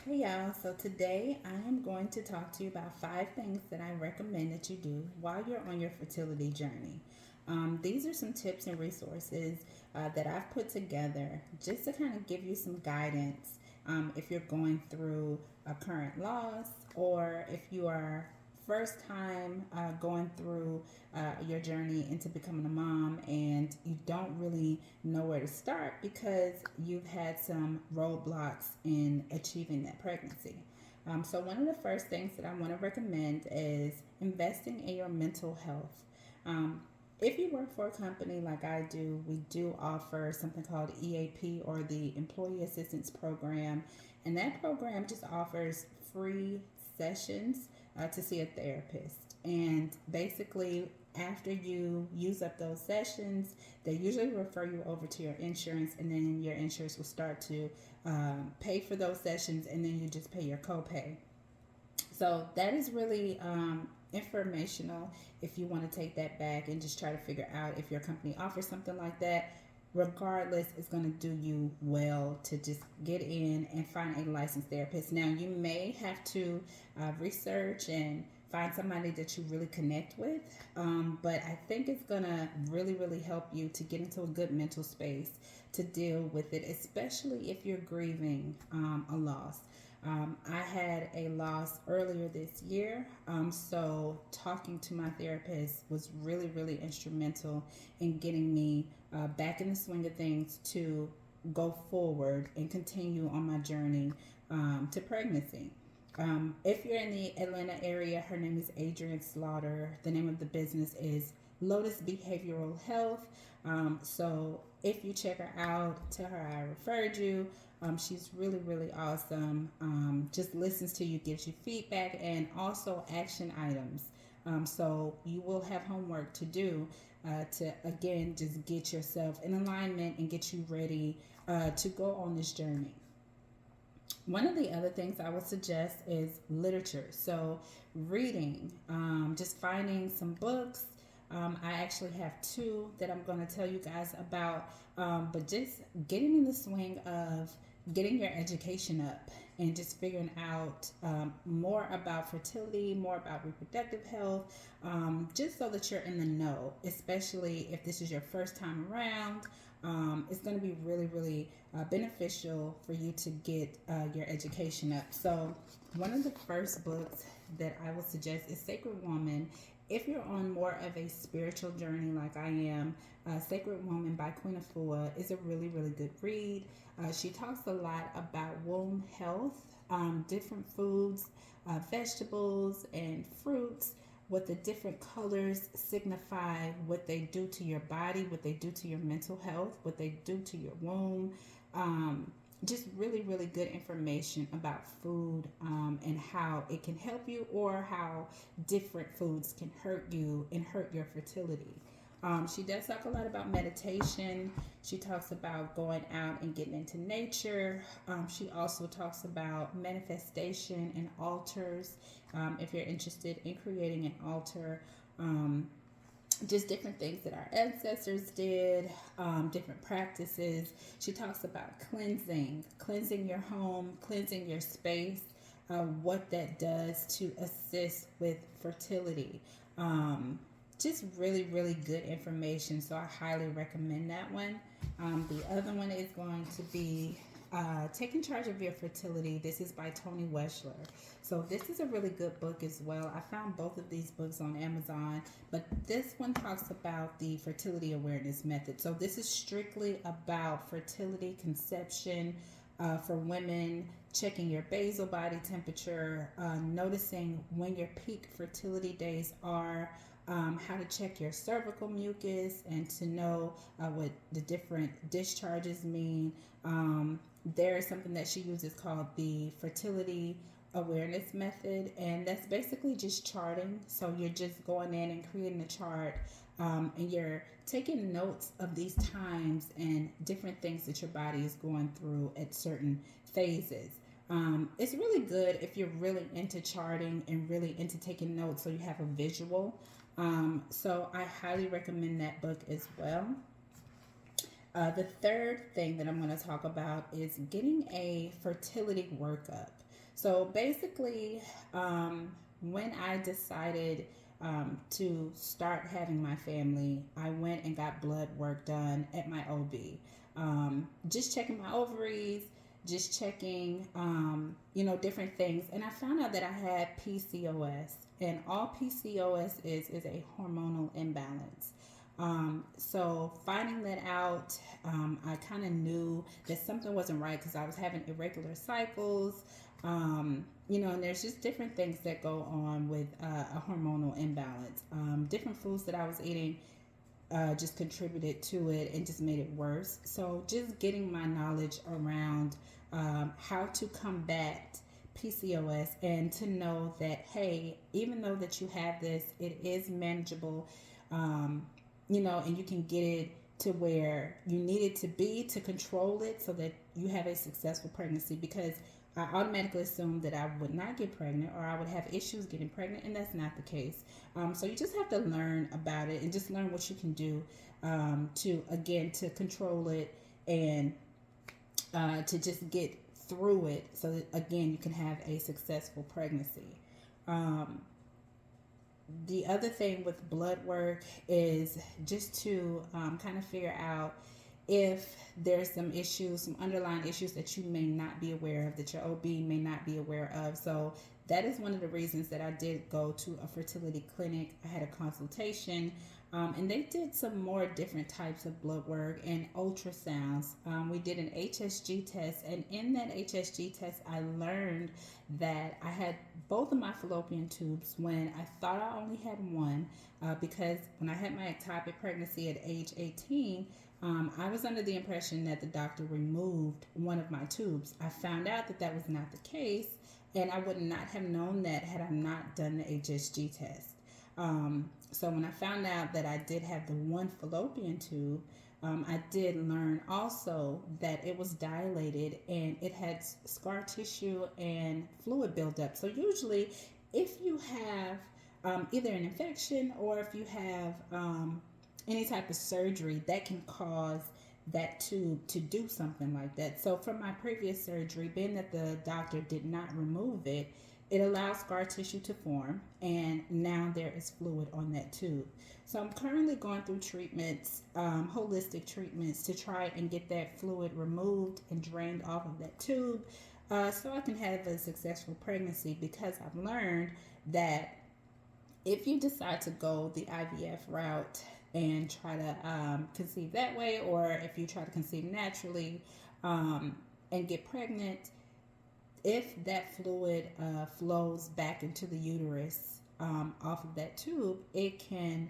Hey y'all, so today I am going to talk to you about 5 things that I recommend that you do while you're on your fertility journey. These are some tips and resources that I've put together just to kind of give you some guidance if you're going through a current loss or if you are first time going through your journey into becoming a mom and you don't really know where to start because you've had some roadblocks in achieving that pregnancy. So, one of the first things that I want to recommend is investing in your mental health. Um, if you work for a company like I do, we do offer something called EAP or the Employee Assistance Program, and that program just offers free sessions to see a therapist. And basically, after you use up those sessions, they usually refer you over to your insurance, and then your insurance will start to pay for those sessions, and then you just pay your copay. So that is really informational if you want to take that back and just try to figure out if your company offers something like that. Regardless, it's going to do you well to just get in and find a licensed therapist. Now, you may have to research and find somebody that you really connect with, but I think it's going to really help you to get into a good mental space to deal with it, especially if you're grieving a loss. I had a loss earlier this year, so talking to my therapist was really instrumental in getting me back in the swing of things to go forward and continue on my journey to pregnancy. If you're in the Atlanta area, her name is Adrienne Slaughter. The name of the business is Lotus Behavioral Health. So if you check her out, tell her I referred you. She's really awesome. Just listens to you, gives you feedback, and also action items. So you will have homework to do to, again, just get yourself in alignment and get you ready to go on this journey. One of the other things I would suggest is literature. So, reading, just finding some books. I actually have two that I'm going to tell you guys about, but just getting in the swing of getting your education up and just figuring out more about fertility, more about reproductive health, just so that you're in the know, especially if this is your first time around. It's going to be really beneficial for you to get your education up. So, one of the first books that I would suggest is Sacred Woman. If you're on more of a spiritual journey like I am, Sacred Woman by Queen Afua is a really good read. She talks a lot about womb health, different foods, vegetables, and fruits, what the different colors signify, what they do to your body, what they do to your mental health, what they do to your womb. Just really good information about food and how it can help you or how different foods can hurt you and hurt your fertility. She does talk a lot about meditation. She talks about going out and getting into nature. She also talks about manifestation and altars. If you're interested in creating an altar, just different things that our ancestors did, different practices. She talks about cleansing your home, cleansing your space, what that does to assist with fertility. Just really good information. So I highly recommend that one. The other one is going to be Taking Charge of Your Fertility. This is by Tony Weschler. So this is a really good book as well. I found both of these books on Amazon, but this one talks about the fertility awareness method. So this is strictly about fertility, conception for women, checking your basal body temperature, noticing when your peak fertility days are, how to check your cervical mucus and to know what the different discharges mean. There is something that she uses called the fertility awareness method, and that's basically just charting. So you're just going in and creating a chart, and you're taking notes of these times and different things that your body is going through at certain phases. It's really good if you're really into charting and really into taking notes so you have a visual. So I highly recommend that book as well. The third thing that I'm going to talk about is getting a fertility workup. So basically, when I decided to start having my family, I went and got blood work done at my OB. Just checking my ovaries, just checking, different things. And I found out that I had PCOS. And all PCOS is a hormonal imbalance. So finding that out, I kind of knew that something wasn't right because I was having irregular cycles. And there's just different things that go on with a hormonal imbalance. Different foods that I was eating just contributed to it and just made it worse. So just getting my knowledge around how to combat PCOS and to know that, hey, even though that you have this, it is manageable, and you can get it to where you need it to be to control it so that you have a successful pregnancy, because I automatically assumed that I would not get pregnant or I would have issues getting pregnant, and that's not the case. So you just have to learn about it and just learn what you can do to control it and to just get through it so that, again, you can have a successful pregnancy. Um, the other thing with blood work is just to kind of figure out if there's some underlying issues that you may not be aware of, that your OB may not be aware of. So that is one of the reasons that I did go to a fertility clinic. I had a consultation, and they did some more different types of blood work and ultrasounds. We did an HSG test, and in that HSG test, I learned that I had both of my fallopian tubes when I thought I only had one, because when I had my ectopic pregnancy at age 18, I was under the impression that the doctor removed one of my tubes. I found out that that was not the case, and I would not have known that had I not done the HSG test. So when I found out that I did have the one fallopian tube, I did learn also that it was dilated and it had scar tissue and fluid buildup. So usually, if you have either an infection or if you have any type of surgery, that can cause that tube to do something like that. So from my previous surgery, being that the doctor did not remove it, it allows scar tissue to form, and now there is fluid on that tube. So I'm currently going through treatments, holistic treatments, to try and get that fluid removed and drained off of that tube, so I can have a successful pregnancy, because I've learned that if you decide to go the IVF route and try to conceive that way, or if you try to conceive naturally and get pregnant, if that fluid flows back into the uterus off of that tube, it can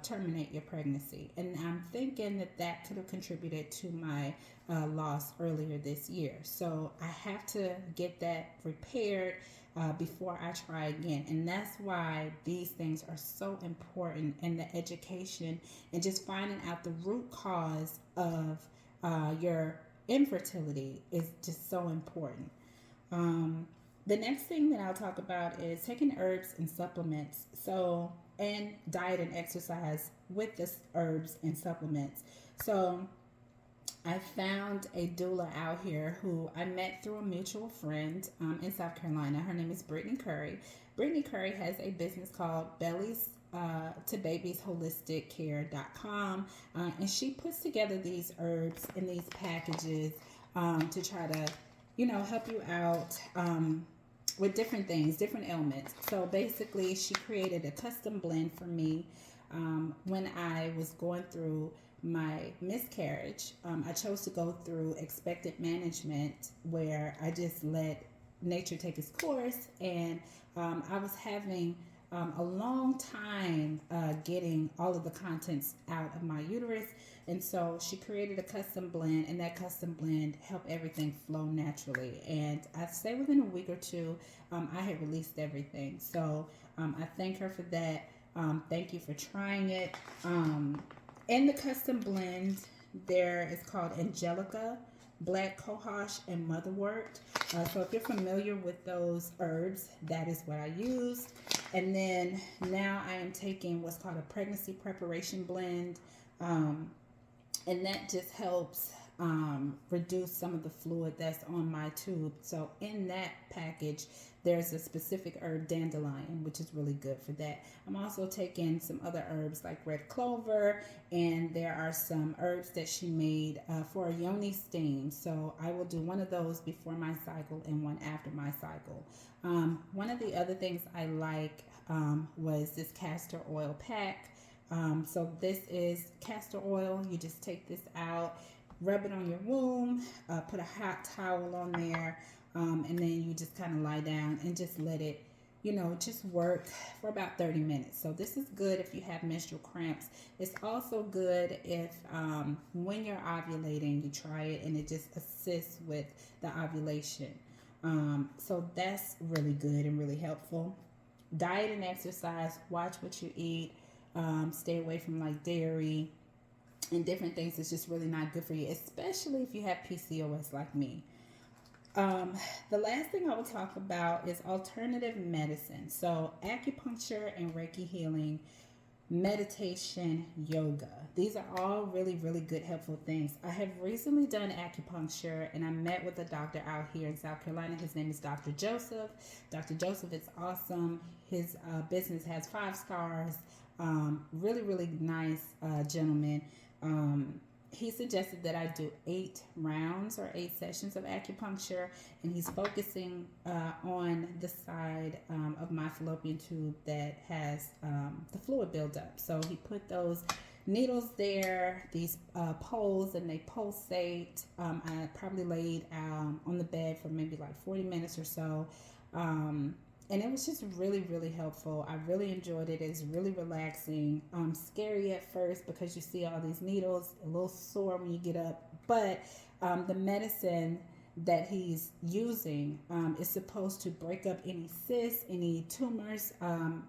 terminate your pregnancy. And I'm thinking that that could have contributed to my loss earlier this year. So I have to get that repaired before I try again. And that's why these things are so important, and the education and just finding out the root cause of your infertility is just so important. The next thing that I'll talk about is taking herbs and supplements. So, and diet and exercise with the herbs and supplements. So, I found a doula out here who I met through a mutual friend in South Carolina. Her name is Brittany Curry. Brittany Curry has a business called Bellies to Babies Holistic Care.com, and she puts together these herbs in these packages to try to help you out with different things, different ailments. So basically, she created a custom blend for me when I was going through my miscarriage. I chose to go through expectant management, where I just let nature take its course, and I was having a long time getting all of the contents out of my uterus. And so she created a custom blend, and that custom blend helped everything flow naturally. And I'd say within a week or two, I had released everything. So I thank her for that. Thank you for trying it. In the custom blend, there is called Angelica, Black Cohosh, and Motherwort. So if you're familiar with those herbs, that is what I used. And then now I am taking what's called a pregnancy preparation blend. And that just helps reduce some of the fluid that's on my tube. So in that package, there's a specific herb, dandelion, which is really good for that. I'm also taking some other herbs like red clover, and there are some herbs that she made for a yoni steam. So I will do one of those before my cycle and one after my cycle. One of the other things I like was this castor oil pack. So this is castor oil. You just take this out, rub it on your womb, put a hot towel on there, and then you just kind of lie down and just let it, just work for about 30 minutes. So this is good if you have menstrual cramps. It's also good if when you're ovulating, you try it and it just assists with the ovulation. So that's really good and really helpful. Diet and exercise, watch what you eat, stay away from like dairy and different things. It's just really not good for you, especially if you have PCOS like me. The last thing I will talk about is alternative medicine. So acupuncture and Reiki healing, meditation, yoga. These are all really, really good, helpful things. I have recently done acupuncture and I met with a doctor out here in South Carolina. His name is Dr. Joseph. Dr. Joseph is awesome. His business has 5 stars. Really, really nice gentleman. He suggested that I do 8 rounds or 8 sessions of acupuncture, and he's focusing on the side of my fallopian tube that has the fluid buildup. So he put those needles there, these poles, and they pulsate. I probably laid on the bed for maybe like 40 minutes or so. And it was just really, really helpful. I really enjoyed it. It's really relaxing. Scary at first because you see all these needles, a little sore when you get up. But the medicine that he's using is supposed to break up any cysts, any tumors,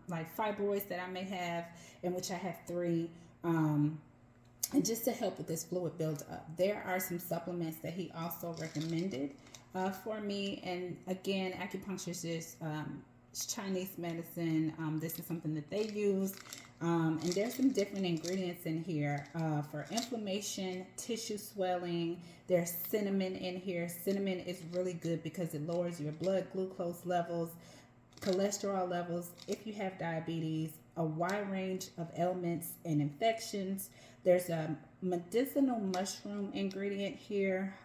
like fibroids that I may have, in which I have 3. And just to help with this fluid buildup. There are some supplements that he also recommended for me. And again, acupuncture is just Chinese medicine. This is something that they use. And there's some different ingredients in here for inflammation, tissue swelling. There's cinnamon in here. Cinnamon is really good because it lowers your blood glucose levels, cholesterol levels, if you have diabetes, a wide range of ailments and infections. There's a medicinal mushroom ingredient here.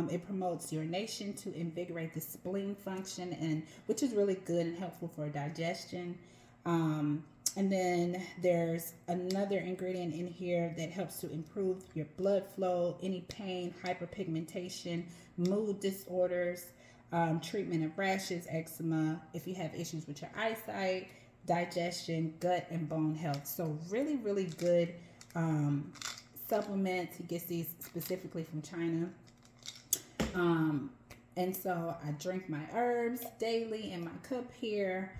It promotes urination to invigorate the spleen function, and which is really good and helpful for digestion. And then there's another ingredient in here that helps to improve your blood flow, any pain, hyperpigmentation, mood disorders, treatment of rashes, eczema, if you have issues with your eyesight, digestion, gut, and bone health. So really, really good supplements. He gets these specifically from China. And so I drink my herbs daily in my cup here.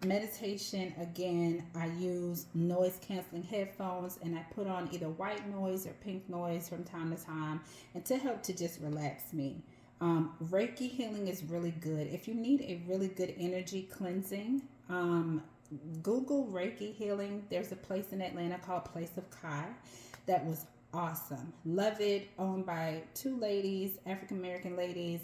Meditation, again, I use noise canceling headphones and I put on either white noise or pink noise from time to time, and to help to just relax me. Reiki healing is really good. If you need a really good energy cleansing, Google Reiki healing. There's a place in Atlanta called Place of Kai that was awesome. Love it. Owned by 2 ladies, African American ladies.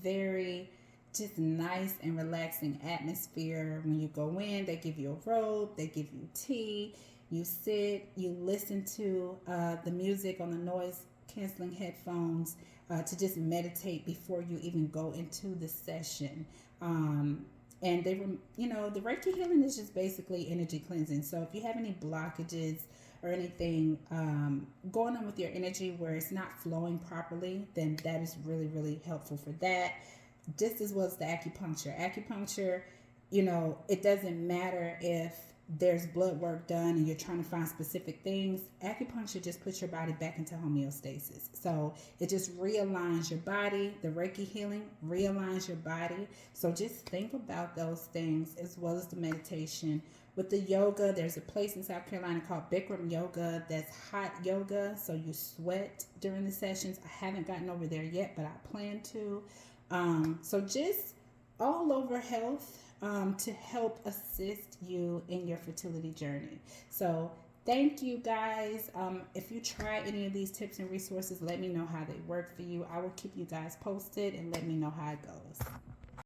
Very just nice and relaxing atmosphere. When you go in, they give you a robe, they give you tea, you sit, you listen to the music on the noise canceling headphones to just meditate before you even go into the session. And they were, the Reiki healing is just basically energy cleansing. So if you have any blockages or anything going on with your energy where it's not flowing properly, then that is really, really helpful for that. Just as well as the acupuncture. Acupuncture, it doesn't matter if there's blood work done and you're trying to find specific things. Acupuncture just puts your body back into homeostasis. So it just realigns your body. The Reiki healing realigns your body. So just think about those things as well as the meditation. With the yoga, there's a place in South Carolina called Bikram Yoga that's hot yoga. So you sweat during the sessions. I haven't gotten over there yet, but I plan to. So just all over health to help assist you in your fertility journey. So thank you guys. If you try any of these tips and resources, let me know how they work for you. I will keep you guys posted and let me know how it goes.